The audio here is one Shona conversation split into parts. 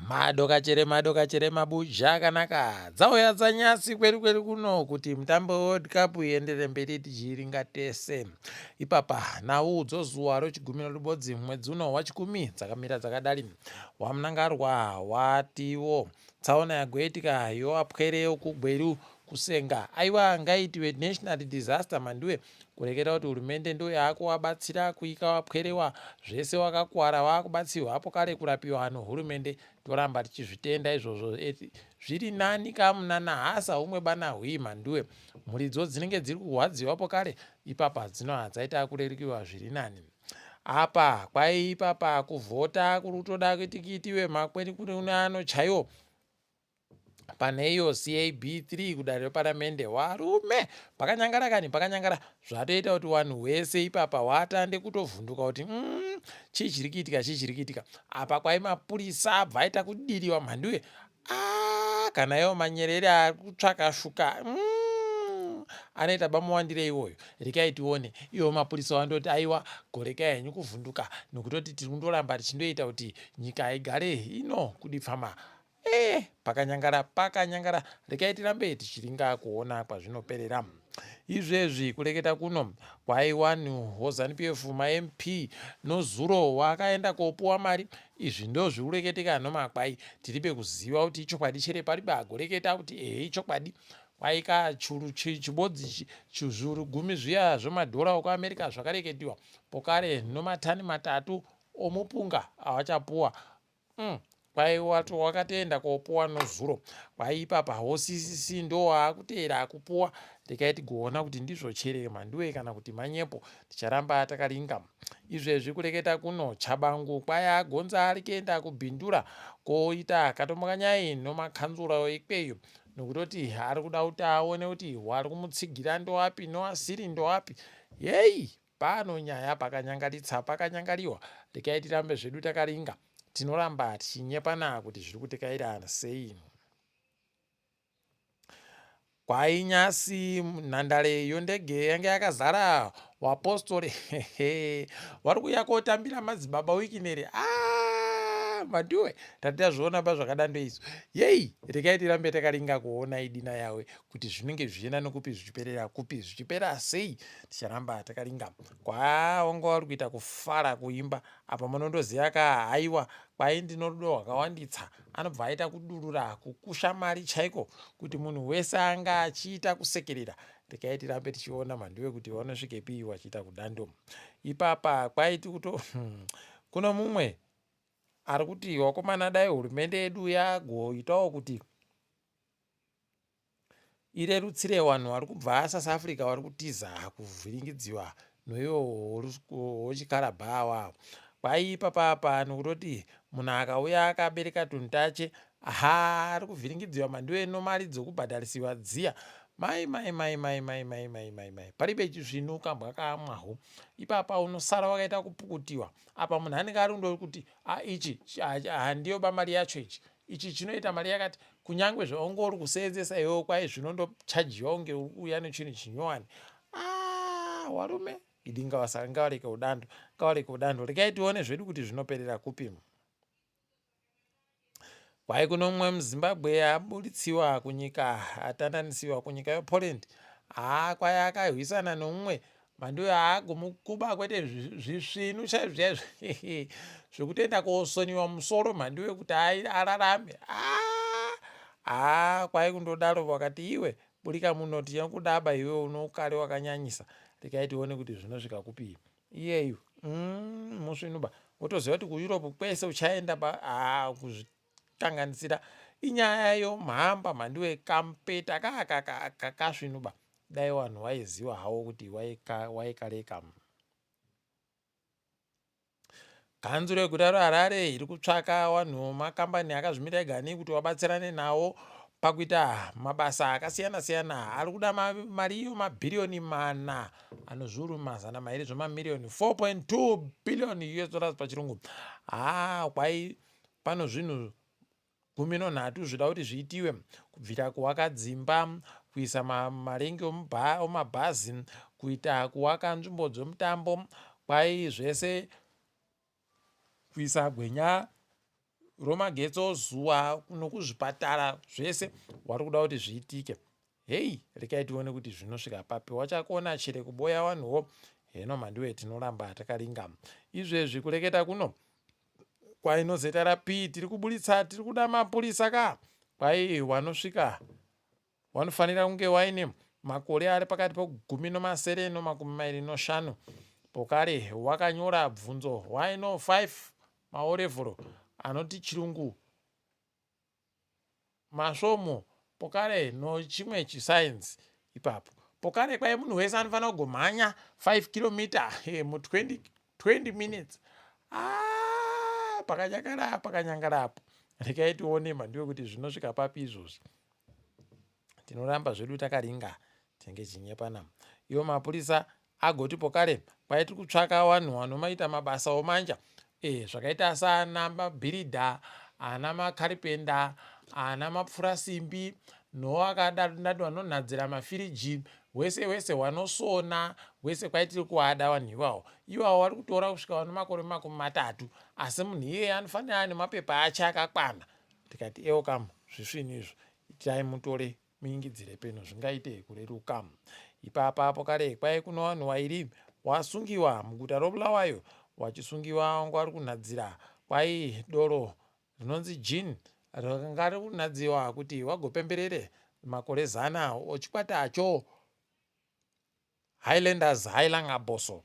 Madoka chere mabuzha kanaka dzauya dzanyasi kweri kuno kuti mutambo World Cup uenderere mberi tichiringa tese. Ipapa naudzo zuwa rochigumira rubodzi mwedzi uno wachikumi dzakamira dzakadari wamunangarwa watiwo tsaona yagoitika yoapwere kugweru kusenga aiwa ngaitiwe national disaster mandiwe kureketa kuti hurumende ndo yakuwabatsira kuika wapwerewa zvese wakakwara wakubatsirwa hapo kare kurapiwa hano hurumende toramba tichizvitenda izvozvo zviri nani kamunana hasa umwe bana hwi mandiwe mhuridzo dzinenge dziri kurwadziwapo kare ipapa dzino hadzaita kurerukiwa zviri nani apa kwai ipapa kuvhota kuri kutoda kuitiwe makweni kuri uno chaiwo pane iyo CAB3 kudare reparamende warume pakanyangara zvatoita kuti wanhu wese ipapa watande kutovhunduka kuti chichirikitika apa kwai mapurisa abva aita kudiriwa mhandiwe kana iwo manyerere ari kutsvaka shuka anoita bamuwandire iwoyo rekai tione iwo mapurisa wandoti aiwa gorekai henyu kuvhunduka nokutoti tiri kundoramba tichindoita kuti nyika igare ino kudipfama pakanyangara rekai tirambe tichiringa kuona kwazvinoperera. Izvezvi kureketa kuno kwaiwanhu HOZANU-PF maMP nozuro wakaenda kopuwa mari izvi ndo zviureketeka nomakwai tiripe kuziva kuti ichokwadi chere paribe agoreketa kuti ichokwadi kwaika chibodzi chizvuru gumi zviya zvemadhora okuAmerica zvakareketiwa pokare nomatani 3 omupunga avachapuwa kwai wato wakatenda kopuwa nozuro kwai ipapa HOCCC ndo waakuteera akupuwa rekai tigoona kuti ndizvo chere mandiwe kana kuti manyepo ticharamba takaringa. Izvezvi kureketa kuno Chabangu kwai agonza ari kuenda kubhindura koita katombokanyai nomakanzura ikweyo nokutoti ari kuda kuti aone kuti wari kumutsigira ndowapi nowasiri ndowapi pano nyaya pakanyangaritsa pakanyangariwa rekai tirambe zvedu takaringa tinoramba tichinyepana kuti zviri kutekaira sei. Kwainyasi nhandare yondege yange yakazara wapostori vari kuuya kotambira madzibaba wikinere mandiwe tatazviona pazvakadando izvo rekai tirambe takaringa kuona idina yawe kuti zvinenge zvichienda nokupi zvichiperera kupi zvichipera sei ticharamba takaringa kwaonga vari kuita kufara kuimba apa munondoziva haiwa kwai ndino rudo rwakawanditsa anobva aita kudurura kukusha mari chaiko kuti munhu wese anga achiita kusekerera rekai tirambe tichiona mandiwe kuti vanosvikepi wachiita kudando. Ipapa kwaiti kuto kuno mumwe ari kuti wakomana dai hurumende yedu yagoitawo kuti irerutsire wanhu vari kubva South Africa vari kutiza kuvhiringidziwa noiwo hochikarabhawa kwai ipapapa nokutoti munhu akauya akabereka tunhu tache ari kuvhiringidziwa mandiwe nomari dzokubhadharisiwa dziya mai paribe chizvinuka mbwakaamwaho ipapa unosara wakaita kupukutiwa apa munhu anenge ari kundori kuti ichi handiyo bamari yacho ichi chinoita mari yakati kunyange zvaungori kuseenzesa iwewo kwai zvinondochajiwa unge uri kuuya nechinhu chinyowani warume idinga wasanga ngawareke udando rekai tione zvedu kuti zvinoperera kupi. Kwai kuno mumwe muZimbabwe aburitsiwa kunyika atandanisiwa kunyika yePoland kwai akarwisana nomumwe mandiwe agomukuba kwete zvisvinu chaizvo zvekutoenda kosoniwa musoro mandiwe kuti ararame kwai kundodaro wakati iwe burika muno tichakudaba iwe unokare wakanyanyisa rekai tione kuti zvinosvika kupi iyeyu musvinuba wotoziva kuti kuEurope kwese uchaenda kuzvitanganisira inyaya yomhamba mhandiwe kampeta kakasvinuba dai wanhu waiziva hawo kuti waikareka. Ganzuro yeguta reHarare iri kutsvaka wanhu makambani akazvimira ega nei kuti wabatsirane nawo pakuita mabasa akasiyana ari kuda mari iyo mabhiriyoni 4 anozviuru mazana mairi zvemamiliyoni 4.2 billion US pachirungu kwai pano zvinhu 13 zvida kuti zviitiwe kubvira kuvaka dzimba kuisa marengi omabhazi kuita kuvaka nzvimbo dzomutambo kwai zvese kuisa gwenya romagetsi ozuva nokuzvipatara zvese wari kuda kuti zviitike. Hei, rekai tione kuti zvinosvika papi. Wachakona chere kuboya vanhuwo. Heno mandiwe tinoramba takaringa. Izvezvi kureketa kuno kwainozeta rapi tiri kuburitsa, tiri kuda mapurisa ka. Kwai wanosvika wanofanira kunge waine makore ari pakati pe17 no25. Pokare wakanyora bvunzo waino 5 maorevhuro anoti chirungu masvomo, pokare nochimwe chisainzi ipapo. Pokare kwai munhu wese anofanira kugomhanya 5 km mu20 minutes. Pakanyangarapo. Rekai tione mandiwe kuti zvinosvika papi izvozvi. Tinoramba zvedu takaringa tenge chinyepana. Iwo mapurisa agoti pokare kwai tiri kutsvaka vanhu vanomaita mabasa omanja, zvakaita sana mabhiridha, ana makaripenda, ana mapfura simbi, noakadaro vanonhadzira mafiriji, wese wanosona, wese kwai tiri kuwada vanhu ivavo vari kutora kusvika vano makore 30, asi munhu iyeye anofanira nemapepa ache akakwana. Tikati ewo kam zvisvini izvo, itai mutore muingidzire peno zvingaite kureruka. Ipapa pokare kwai kuno vanhu vairi wasungiwa muguta roBulawayo, wachisungiwa wanga vari kunhadzira kwai doro rinonzi jini rakanga riri kunhadziwa kuti wagopemberere makore 100 ochikwata acho Highlanders Hailangaboso.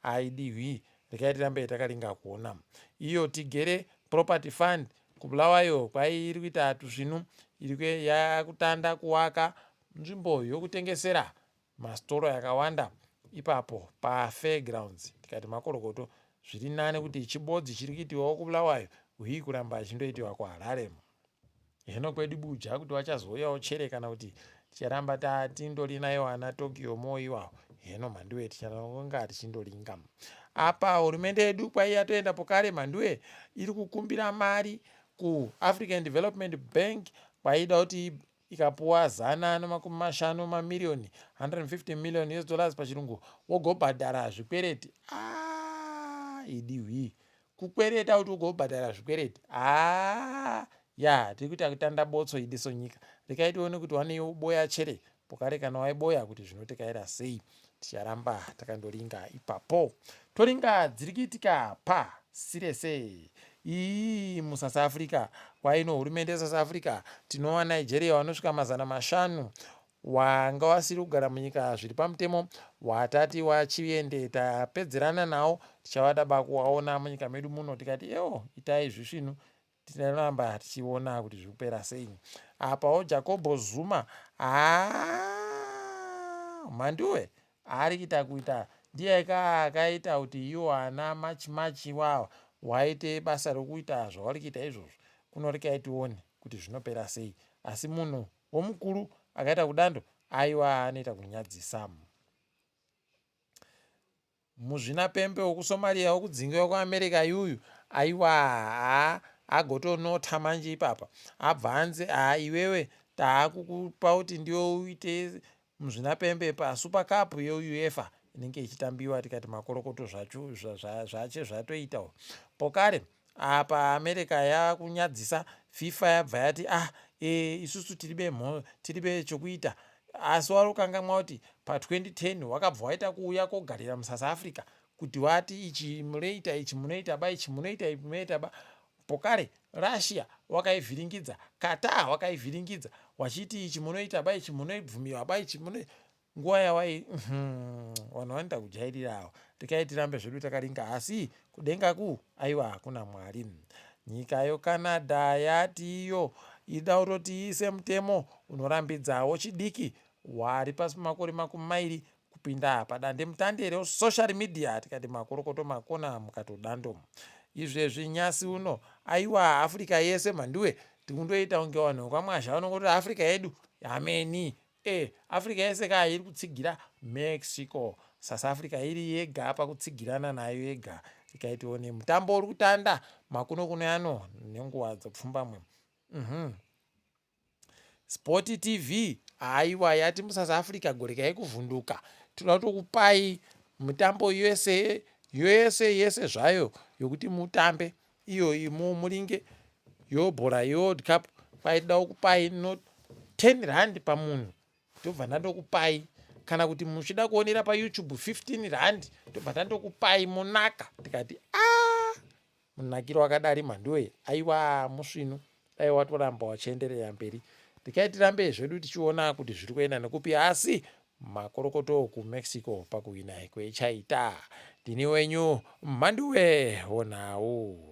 Aidiwi, rekai tirambe takaringa kuona. Iyo tigere property fund kuBulawayo kwai iri kuita tuzvinu, iri yakutanda kuwaka nzvimbo yokutengesera mastoro yakawanda ipapo pafairgrounds. Tikati makorokoto zviri nane kuti chibodzi chiri kuitiwawo kuBulawayo hii kuramba achindoitiwa kuHarare. Heno kwedu buja kuti wachazouyawo chere kana kuti ticharamba tindori nayo ana Tokyo moiwawo. Heno mandiwe tichanonga tichindoringa. Apa hurumende yedu kwai yatoenda pokare mandiwe iri kukumbira mari kuAfrican Development Bank kwaida kuti ikapuwa $150 million, $150 million pachirungu, wogobhadhara zvikwereti. Idiwi, kukwereta kuti ugobhadhara zvikwereti. Tiri kuita kutanda botso idiso nyika. Rekai tione kuti wanoboya chere pokare kana waiboya kuti zvinotekaira sei. Ticharamba takandoringa ipapo. Toringa dziri kuitika pasirese muSouth Africa. Kwaino hurumende yeSouth Africa tinova Nigeria vanosvika 500 wanga wasiri kugara munyika zviri pamutemo, watati wachiende tapedzerana nawo tichavada bakuwaona munyika medu muno. Tikati itai zvisvinu, tinoramba tichiona kuti zvikupera sei. Apawo Jacob Zuma mandiwe ari kuita ndiye akaita kuti iwo ana machi waite basa rokuita zvavari kuita izvozvo. Kunorekai tione kuti zvinopera sei. Asi munhu womukuru akaita kudando anoita kunyadzisa. Muzvinapembe wokuSomalia wokudzingiwa kuAmerica yuyu agotonota manje ipapa abva anze iwewe taakukupa kuti ndio uite muzvinapembe paSuper Cup yeUEFA inenge ichitambiwa. Tikati makorokoto zvache zvatoitawo. Pokare apa America yakunyadzisa, FIFA yabva yati isusu tiribe chokuita. Asi wari kukangamwa kuti pa2010 wakabva waita kuuya kogarira muSouth Africa kuti wati ichi munoita, ichi munoita ba, ichi munoita ba. Pokare Russia wakaivhiringidza, Qatar wakaivhiringidza wachiti ichi munoita ba, ichi munoibvumiwa ba, ichi nguva yawai vanhu vanoita kujairirawo. Rekai tirambe zvedu takaringa, asi kudenga hakuna Mwari. Nyika yoCanada yati iyo ida kutoti iise mutemo unorambidzawo chidiki wari pasi makore 20 kupinda padande mutande resocial media. Tikati makorokoto makona mukatodando. Izvezvi nyasi uno Afrika yese mandiwe tikundoita kunge vanhu kwamwazha vanongoti Africa yedu yameni. Africa yese iri kutsigira Mexico, South Africa iri yega pakutsigirana nayo yega. Tikaitione mutambo uri kutanda makuno yano nenguva dzopfumbamwe. Sport TV yati muSouth Africa gorekai kuvhunduka, tinoda kutokupai mitambo yese zvayo yokuti mutambe iyo imo muringe yobhora yeworld cup kwaida kupai no 10 rand pamunhu ndobva ndandokupai, kana kuti muchida kuonera payoutube 15 rand ndobva ndandokupai monaka. Tikati munakiro wakadari mhanduwe, aiwa musvinu dai watoramba wachienderera mberi. Tikai tirambe zvedu tichiona kuti zviri kuenda nekupi, asi makorokoto kumexico pakuwina kwechaita. Ndini wenyu mhanduwe onhau.